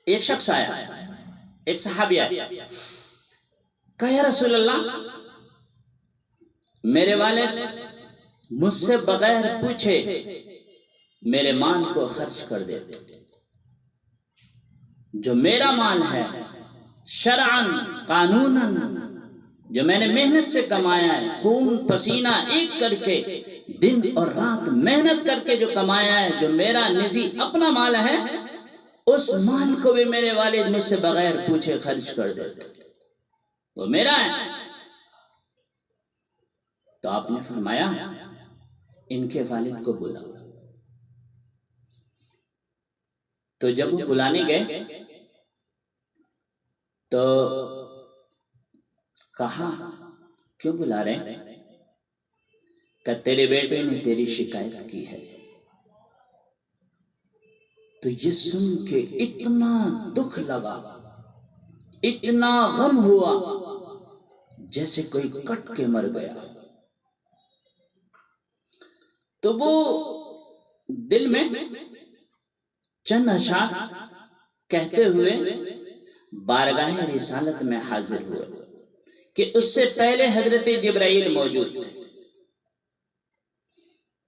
ایک شخص آیا، ایک صحابی آیا، کہا یا رسول اللہ میرے والد مجھ سے بغیر پوچھے میرے مال کو خرچ کر دیتے، جو میرا مال ہے شرعاً قانوناً، جو میں نے محنت سے کمایا ہے، خون پسینہ ایک کر کے دن اور رات محنت کر کے جو کمایا ہے، جو میرا نجی اپنا مال ہے، اس مال کو بھی میرے والد مجھ سے بغیر پوچھے خرچ کر دیتے، وہ میرا ہے۔ تو آپ نے فرمایا ان کے والد کو بلاؤ۔ تو جب وہ بلانے گئے تو کہا کیوں بلا رہے ہیں؟ کہ تیرے بیٹے نے تیری شکایت کی ہے۔ تو یہ سن کے اتنا دکھ لگا، اتنا غم ہوا جیسے کوئی کٹ کے مر گیا۔ تو وہ دل میں چند اشعار کہتے ہوئے بارگاہ رسالت میں حاضر ہوئے کہ اس سے پہلے حضرت جبرائیل موجود تھے۔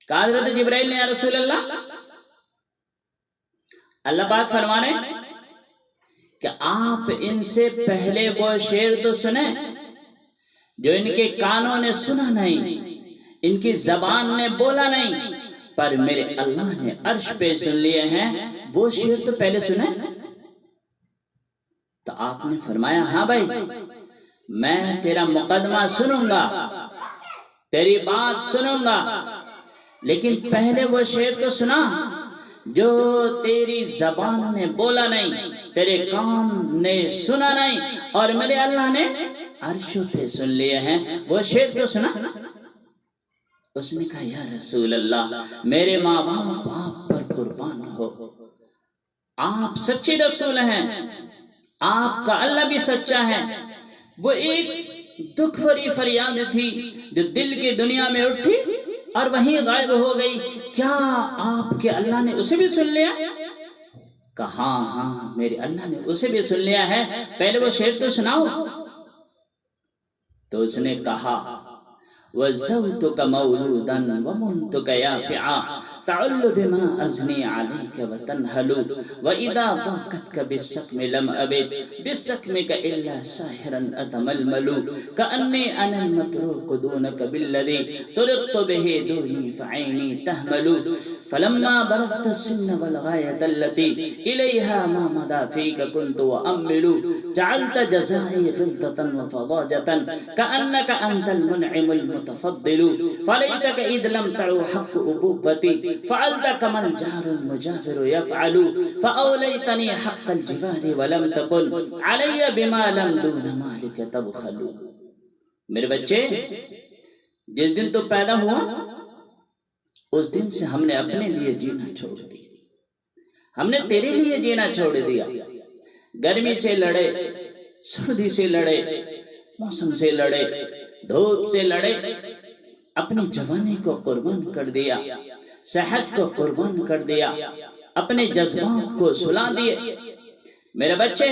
کہا حضرت جبرائیل نے یا رسول اللہ پاک فرمانے کہ آپ ان سے پہلے وہ شعر تو سنیں جو ان کے کانوں نے سنا نہیں، ان کی زبان نے بولا نہیں، پر میرے اللہ نے عرش پہ سن لیے ہیں، وہ شعر تو پہلے سنیں۔ تو آپ نے فرمایا ہاں بھائی میں تیرا مقدمہ سنوں گا، تیری بات سنوں گا، لیکن پہلے وہ شعر تو سنا جو تیری زبان نے بولا نہیں، تیرے کان نے سنا نہیں، اور میرے اللہ نے عرش پہ سن لیے ہیں، وہ شعر تو سنا۔ اس نے کہا یا رسول اللہ میرے ماں باپ آپ پر قربان ہو، آپ سچے رسول ہیں، آپ کا اللہ بھی سچا ہے۔ وہ ایک دکھ بھری فریاد تھی جو دل کی دنیا میں اٹھی اور وہیں غائب ہو گئی، کیا آپ کے اللہ نے اسے بھی سن لیا؟ کہا ہاں میرے اللہ نے اسے بھی سن لیا ہے، پہلے وہ شعر تو سناؤ۔ تو اس نے کہا وَزَوْتُكَ مَوْلُودًا وَمُنْتُكَ يَافِعًا تَعُلُّ بِمَا أَزْنِي عَلَيْكَ وَتَنْهَلُ وَإِذَا ضَاقَتْكَ بِالسَّقْمِ لَمْ أَبِدْ بِالسَّقْمِكَ إِلَّا سَاهِرًا أَتَمَلْمَلُ كَأَنِّي أَنَا الْمَتْرُوقُ دُونَكَ بِالَّذِي طُرِقْتُ بِهِ دُونِي فَعَيْنِي تَهْمَلُ فَلَمَّا بَلَغْتَ السِّنَّ وَالْغَايَةَ الَّتِي إِلَيْهَا مَا مَضَى فِيكَ كُنْتُ وَأَمِّلُ جَعَلْتَ جَزَائِي غِلْظَةً وَفَضَاجَةً كَأَنَّكَ أَنْتَ المنعم المتفضل فليتك إذ لم تعو حق أبوتي فعلت كما الجار المجافر يفعل فأوليتني حق الجوار ولم تكن علي بما لم دون مالك تبخل۔ میرے بچے جس دن تو پیدا ہوا اس دن سے ہم نے اپنے لیے جینا چھوڑ دیا، ہم نے تیرے لیے جینا چھوڑ دیا۔ گرمی سے لڑے، سردی سے لڑے، موسم سے لڑے، دھوپ سے لڑے، اپنی جوانی کو قربان کر دیا، صحت کو قربان کر دیا، اپنے جذبات کو سلا دیے۔ میرے بچے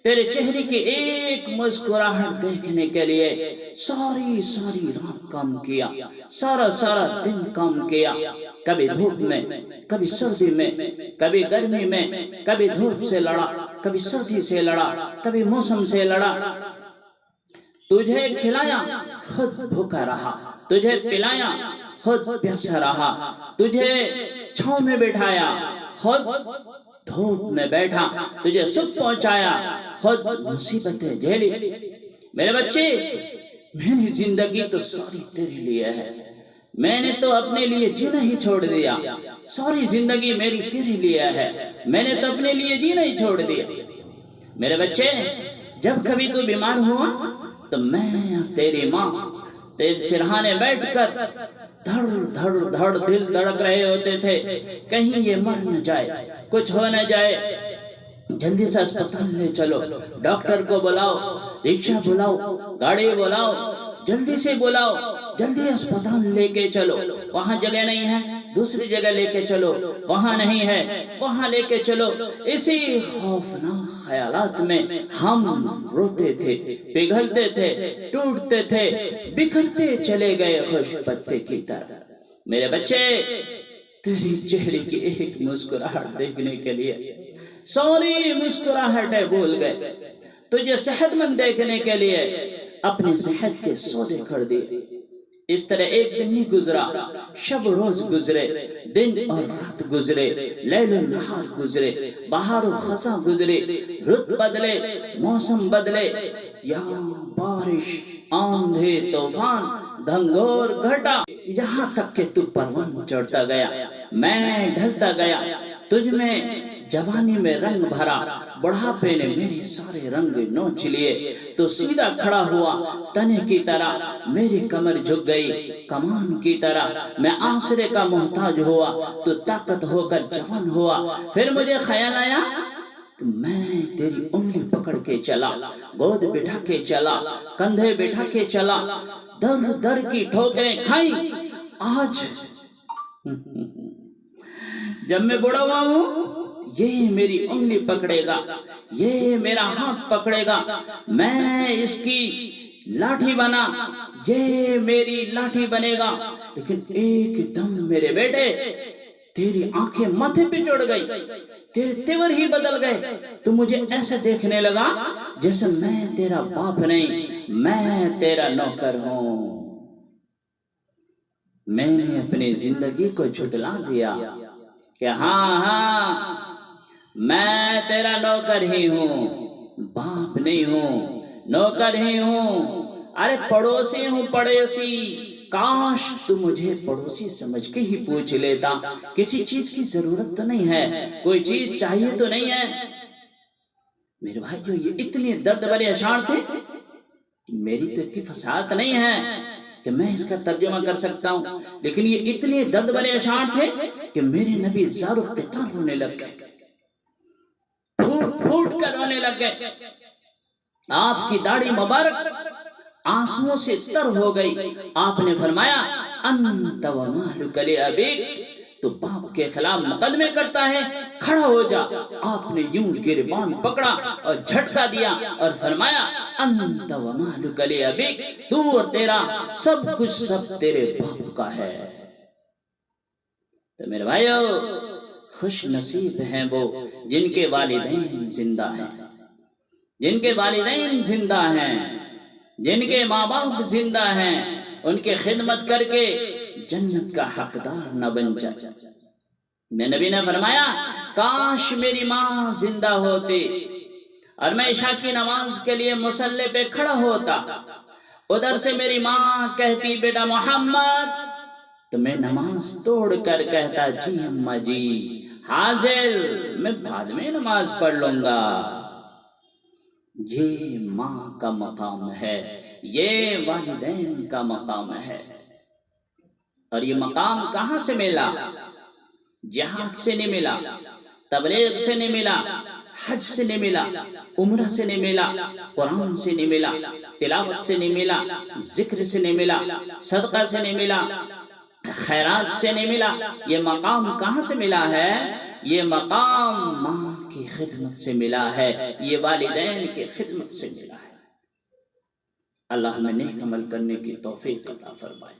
تیرے چہرے کی ایک مسکراہٹ دیکھنے کے لیے ساری رات کام کیا، سارا دن کام کیا، کبھی دھوپ میں، کبھی سردی میں، کبھی گرمی میں، کبھی دھوپ سے لڑا، کبھی سردی سے لڑا، کبھی موسم سے لڑا۔ تجھے کھلایا خود بھوکا رہا، تجھے پلایا خود پیاسا رہا، تجھے چھاؤں میں بٹھایا خود دھوپ میں بیٹھا، تجھے سکھ پہنچایا خود مصیبتیں جھیلی۔ میرے بچے میری زندگی تو ساری تیرے لیے ہے، میں نے تو اپنے لیے جینا ہی چھوڑ دیا، ساری زندگی میری تیرے لیے ہے، میں نے تو اپنے لیے جینا ہی چھوڑ دیا۔ میرے بچے جب کبھی تو بیمار ہوا تو میں اور تیری ماں تیرے سرہانے بیٹھ کر دھڑ دل دھڑک رہے ہوتے تھے، کہیں یہ مر نہ جائے، کچھ ہو نہ جائے، جلدی سے اسپتال لے چلو، ڈاکٹر کو بلاؤ، رکشہ بلاؤ، گاڑی بلاؤ، جلدی سے بلاؤ، جلدی اسپتال لے کے چلو، وہاں جگہ نہیں ہے، دوسری جگہ لے کے چلو، وہاں نہیں ہے، وہاں لے کے چلو۔ اسی خوفناک خیالات میں ہم روتے تھے، پگھلتے تھے، ٹوٹتے تھے، بکھرتے چلے گئے خوش پتے کی طرح۔ میرے بچے، تیری چہرے کی ایک مسکراہٹ دیکھنے کے لیے ساری مسکراہٹیں بھول گئے۔ تجھے صحت مند دیکھنے کے لیے اپنی صحت کے سودے کر دیے۔ اس طرح ایک دن نہیں گزرا، شب روز گزرے، دن اور رات گزرے، لیل و نہار گزرے، بہار و خزاں گزرے، رت بدلے، موسم بدلے، یہاں بارش، آندھی، طوفان، گھنگور، گھٹا، یہاں تک کہ تو پروان چڑھتا گیا، میں ڈھلتا گیا، تجھ میں جوانی میں رنگ بھرا، بڑھاپے نے میری سارے رنگ نوچ لیے، تو سیدھا کھڑا ہوا تنے کی طرح، میری کمر جھک گئی کمان کی طرح، میں آسرے کا محتاج ہوا، تو طاقت ہو کر جوان ہوا۔ پھر مجھے خیال آیا کہ میں تیری انگلی پکڑ کے چلا، گود بٹھا کے چلا، کندھے بٹھا کے چلا، در در کی ٹھوکریں کھائیں۔ آج جب میں بڑا ہوا ہوں، یہ میری انگلی پکڑے گا، یہ میرا ہاتھ پکڑے گا، میں اس کی لاٹھی بنا، یہ میری لاٹھی بنے گا۔ لیکن ایک دم میرے بیٹے تیری آنکھیں ماتھے پہ چڑھ گئی، تیرے تیور ہی بدل گئے، تو مجھے ایسے دیکھنے لگا جیسے میں تیرا باپ نہیں، میں تیرا نوکر ہوں۔ میں نے اپنی زندگی کو جھٹلا دیا کہ ہاں میں تیرا نوکر ہی ہوں، باپ نہیں ہوں، نوکر ہی ہوں۔ ارے پڑوسی ہوں، پڑوسی، کاش تو مجھے پڑوسی سمجھ کے ہی پوچھ لیتا، کسی چیز کی ضرورت تو نہیں ہے، کوئی چیز چاہیے تو نہیں ہے۔ میرے بھائیو، یہ اتنے درد بھرے اشعار تھے، میری تو اتنی فصاحت نہیں ہے کہ میں اس کا ترجمہ کر سکتا ہوں، لیکن یہ اتنے درد بھرے اشعار تھے کہ میرے نبی زار و قطار رونے لگ گئے، پھوٹ پھوٹ کر رونے لگ گئے۔ آپ کی داڑھی مبارک آنسوؤں سے تر ہو گئی۔ آپ نے فرمایا انت ومالک لابیک، تو باپ کے خلاف مقدمے کرتا ہے، کھڑا ہو جا۔ آپ نے یوں گریبان پکڑا اور جھٹکا دیا اور فرمایا انت ومالک لابیک، تو اور تیرا سب کچھ سب تیرے باپ کا ہے۔ تو میرے بھائیو، خوش نصیب ہیں وہ جن کے والدین زندہ ہیں، جن کے والدین زندہ ہیں، جن کے ماں باپ زندہ ہیں، ان کے خدمت کر کے جنت کا حقدار نہ بن جائے۔ نبی نے فرمایا کاش میری ماں زندہ ہوتی اور میں عشاء کی نماز کے لیے مصلی پہ کھڑا ہوتا، ادھر سے میری ماں کہتی بیٹا محمد، تو میں نماز توڑ کر کہتا جی اماں جی حاضر، میں بعد میں نماز پڑھ لوں گا۔ یہ ماں کا مقام ہے، یہ والدین کا مقام ہے۔ اور یہ مقام کہاں سے ملا؟ جہاد سے نہیں ملا، تبلیغ سے نہیں ملا، حج سے نہیں ملا، عمرہ سے نہیں ملا، قرآن سے نہیں ملا، تلاوت سے نہیں ملا، ذکر سے نہیں ملا، صدقہ سے نہیں ملا، خیرات سے نہیں ملا۔ یہ مقام کہاں سے ملا ہے؟ یہ مقام ماں کی خدمت سے ملا ہے، یہ والدین کی خدمت سے ملا ہے۔ اللہ ہمیں نیک عمل کرنے کی توفیق عطا فرمائے۔